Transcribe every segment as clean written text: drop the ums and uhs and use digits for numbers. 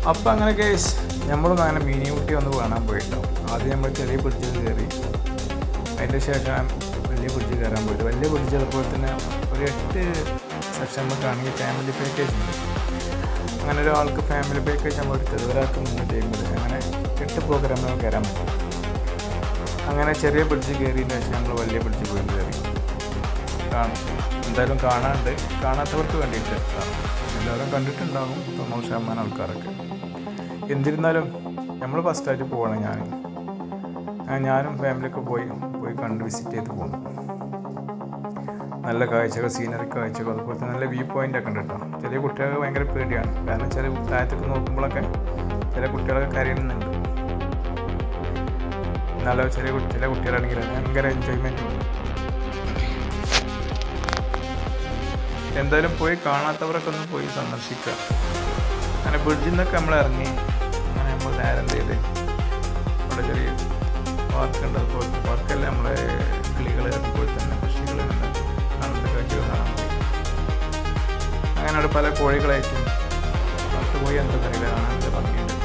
അപ്പോൾ അങ്ങനെ കേസ് നമ്മളും അങ്ങനെ മിനി ഊട്ടി ഒന്ന് കാണാൻ പോയിട്ടോ. ആദ്യം നമ്മൾ ചെറിയ ബ്രിഡ്ജിൽ കയറി, അതിൻ്റെ ശേഷം വലിയ ബ്രിഡ്ജ് കയറാൻ പോയിട്ട് വലിയ ബ്രിഡ്ജ് അതുപോലെ തന്നെ ഒരു 8 സെക്ഷൻ നമുക്കാണെങ്കിൽ ഫാമിലി പാക്കേജ് ഉണ്ട്. അങ്ങനെ ഒരാൾക്ക് ഫാമിലി പാക്കേജ് നമ്മൾ എടുത്തത് ഒരാൾക്ക് 350. അങ്ങനെ 8 പ്രോഗ്രാമുകൾ കയറാൻ പറ്റും. അങ്ങനെ ചെറിയ ബ്രിഡ്ജ് കയറിയതിന് ശേഷം നമ്മൾ വലിയ ബ്രിഡ്ജ് പോയി കയറി എന്തായാലും കാണാത്തവർക്ക് വേണ്ടിയിട്ട് എല്ലാവരും കണ്ടിട്ടുണ്ടാകും 90% ആൾക്കാരൊക്കെ. എന്നിരുന്നാലും നമ്മൾ ഫസ്റ്റായിട്ട് പോകണം. ഞാനും ഫാമിലിയൊക്കെ പോയി കണ്ട് വിസിറ്റ് ചെയ്ത് പോകുന്നു. നല്ല കാഴ്ചകൾ, സീനറി കാഴ്ചകൾ, അതുപോലെ തന്നെ നല്ല വ്യൂ പോയിൻ്റൊക്കെ ഉണ്ട് കേട്ടോ. ചില കുട്ടികൾക്ക് ഭയങ്കര പേടിയാണ്, കാരണം ചില താഴത്തേക്ക് നോക്കുമ്പോഴൊക്കെ ചില കുട്ടികളൊക്കെ കരയുന്നുണ്ട്. എന്നാലും ചില കുട്ടികളാണെങ്കിൽ ഭയങ്കര എൻജോയ്മെൻറ്റും ഉണ്ട്. എന്തായാലും പോയി കാണാത്തവരൊക്കെ ഒന്ന് പോയി സന്ദർശിക്കുക. അങ്ങനെ ബ്രിഡ്ജിൽ നിന്നൊക്കെ നമ്മൾ ഇറങ്ങി അങ്ങനെ നമ്മൾ നേരം ചെയ്ത് അവിടെ ചെറിയ പാർക്കുണ്ട്. അതുപോലെ പാർക്കല്ല, നമ്മളെ കിളികൾ അതുപോലെ തന്നെ പക്ഷികൾ കാണുന്ന കാഴ്ചകൾ കാണാൻ പോയി. അങ്ങനെ അവിടെ പല കോഴികളായിട്ടും പുറത്ത് പോയി എന്താ അറിയില്ല, കാണാൻ എന്താ ഭംഗിയുണ്ട്.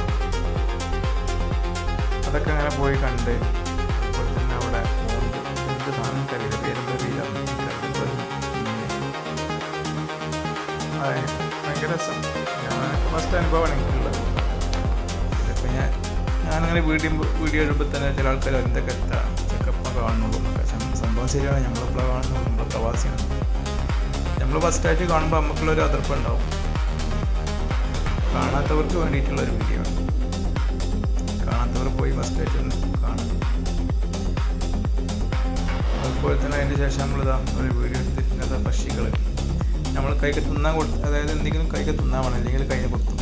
അതൊക്കെ അങ്ങനെ പോയി കണ്ട് അതുപോലെ തന്നെ അവിടെ എന്ത് സാധനം കറിയില്ല, പേരെന്തറിയില്ല, ഭയങ്കര രസം. ഫസ്റ്റ് അനുഭവമാണ് എനിക്കുള്ളത്. ഇപ്പം ഞാനങ്ങനെ വീഡിയോ എടുക്കുമ്പോൾ തന്നെ ചില ആൾക്കാർ എന്തൊക്കെ ചെക്കപ്പം കാണുന്നുള്ളൂ എന്നൊക്കെ. സംഭവം ശരിയാണ്, നമ്മളിപ്പോൾ കാണുന്നുള്ളൂ, നമ്മൾ പ്രവാസിയാണ്. നമ്മൾ ഫസ്റ്റായിട്ട് കാണുമ്പോൾ നമുക്കുള്ളൊരു അതിർപ്പം ഉണ്ടാവും. കാണാത്തവർക്ക് വേണ്ടിയിട്ടുള്ളൊരു വീഡിയോ ആണ്. കാണാത്തവർ പോയി ഫസ്റ്റായിട്ട് ഒന്ന് കാണും. അതുപോലെ തന്നെ അതിൻ്റെ ശേഷം നമ്മളിതാ ഒരു വീഡിയോ എടുത്തിട്ട് പക്ഷികൾ നമ്മൾ കൈക്ക് തിന്നാൻ അതായത് എന്തെങ്കിലും കൈക്ക് തിന്നാൻ വേണം, അല്ലെങ്കിൽ കയ്യിൽ കൊടുത്തു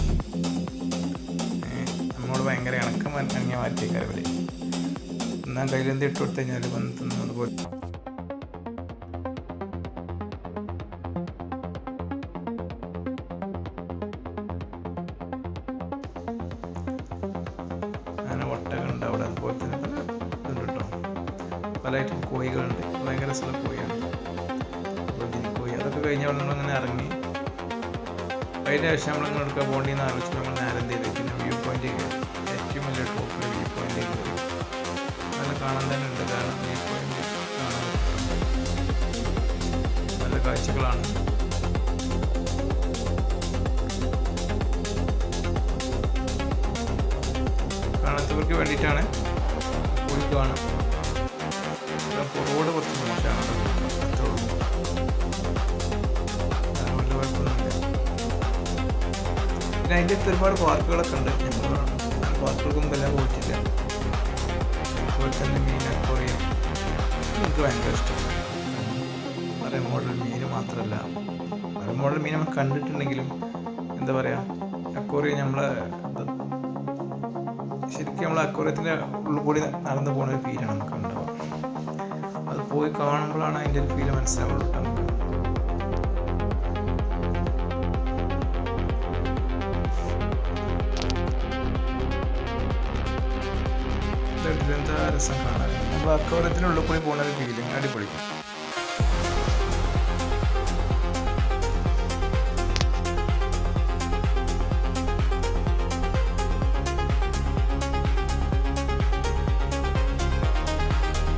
നമ്മളോട് ഭയങ്കര ഇണക്കം അണങ്ങിയ മാറ്റിയേക്കാർ അവർ തിന്നാൻ കയ്യിൽ എന്ത് ഇട്ട് കൊടുത്തു കഴിഞ്ഞാൽ വന്ന് തിന്നത് പോലെ. അങ്ങനെ ഒട്ടകമുണ്ട് അവിടെ, അതുപോലെ തന്നെ പല ഇതുണ്ട് കേട്ടോ. പല ഐറ്റം കോഴികളുണ്ട്, ഭയങ്കര രസമുള്ള കോഴിയാണ്. അതൊക്കെ കഴിഞ്ഞ നമ്മളിങ്ങനെ ഇറങ്ങി അതിന് ശേഷം നമ്മളിങ്ങനെ എടുക്കാൻ പോകേണ്ടിയെന്ന് ആലോചിച്ച് നമ്മൾ നേരെ എന്ത് ചെയ്ത് പിന്നെ വ്യൂ പോയിന്റ് ഏറ്റവും വലിയ ടോപ്പിൽ വ്യൂ പോയിന്റ് കയറി. നല്ല കാണാൻ തന്നെ ഉണ്ട്, കാരണം വ്യൂ പോയിന്റ് കാണാൻ നല്ല കാഴ്ചകളാണ്. കാണാത്തവർക്ക് വേണ്ടിയിട്ടാണ് പോയി കാണാം. റോഡ് കുറച്ച് മോശമാണ്, പിന്നെ അതിൻ്റെ അടുത്ത് ഒരുപാട് പാർക്കുകളൊക്കെ ഉണ്ട്. നമ്മൾ പാർക്കുകൾക്കൊന്നും എല്ലാം പോയിട്ടില്ല. അതുപോലെ തന്നെ മീൻ അക്വേറിയം എനിക്ക് ഭയങ്കര ഇഷ്ടമാണ്. പല മോഡൽ മീൻ മാത്രമല്ല, പല മോഡൽ മീൻ നമ്മൾ കണ്ടിട്ടുണ്ടെങ്കിലും എന്താ പറയുക, അക്വേറിയം നമ്മളെ ശരിക്കും നമ്മൾ അക്വേറിയത്തിൻ്റെ ഉള്ളിൽ കൂടി നടന്നു പോകുന്ന ഒരു ഫീലാണ് നമുക്ക് ഉണ്ടാവുക. അത് പോയി കാണുമ്പോഴാണ് അതിൻ്റെ ഒരു ഫീല് മനസ്സിലാവുള്ളൂ നമുക്ക്. എന്താ രസം കാണാൻ, നമ്മൾ അക്വേറിയത്തിനുള്ളിൽ കൂടി പോകുന്ന ഒരു ഫീലിംഗ് അടിപൊളി.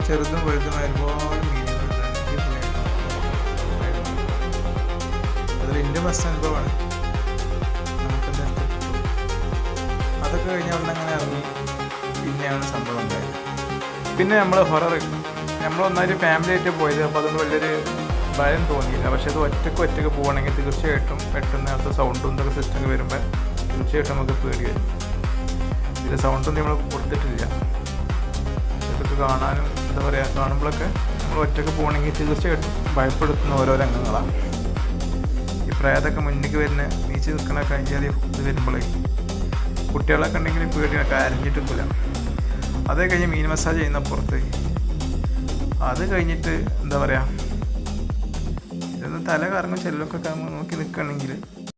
ചെറുതും വലുതുമായ ഒരുപാട് മീനുകളുണ്ട്. അതിൽ എൻ്റെ ഫസ്റ്റ് അനുഭവമാണ്. നമുക്കെന്താ അതൊക്കെ കഴിഞ്ഞ് അവിടെ അങ്ങനെ ഇറങ്ങി പിന്നെയാണ് സംഭവം ഉണ്ടായത്. പിന്നെ നമ്മൾ നമ്മളൊന്നായിട്ട് ഫാമിലി ആയിട്ട് പോയത്. അപ്പോൾ അതൊന്നും വലിയൊരു ഭയം തോന്നിയില്ല. പക്ഷേ അത് ഒറ്റയ്ക്ക് പോകണമെങ്കിൽ തീർച്ചയായിട്ടും പെട്ടെന്ന് അടുത്ത സൗണ്ടും ഇതൊക്കെ സിസ്റ്റം വരുമ്പോൾ തീർച്ചയായിട്ടും നമുക്ക് പേടി വരും. ഇതിൽ സൗണ്ടൊന്നും നമ്മൾ കൊടുത്തിട്ടില്ല. ഇതൊക്കെ കാണാനും എന്താ പറയുക, കാണുമ്പോഴൊക്കെ നമ്മൾ ഒറ്റയ്ക്ക് പോകണമെങ്കിൽ തീർച്ചയായിട്ടും ഭയപ്പെടുത്തുന്ന ഓരോ രംഗങ്ങളാണ്. ഈ പ്രേതമൊക്കെ മുന്നിലേക്ക് വരുന്ന നീച്ച് നിൽക്കണ കഴിഞ്ഞാൽ ഇത് വരുമ്പോഴേ കുട്ടികളൊക്കെ ഉണ്ടെങ്കിൽ പേടിയൊക്കെ അരഞ്ഞിട്ടില്ല. അത് കഴിഞ്ഞ് മീൻ മസാജ് ചെയ്യുന്ന പുറത്ത് അത് കഴിഞ്ഞിട്ട് എന്താ പറയുക, ഇതൊന്ന് തല കറങ്ങും ചെല്ലൊക്കെ നോക്കി നിൽക്കുകയാണെങ്കിൽ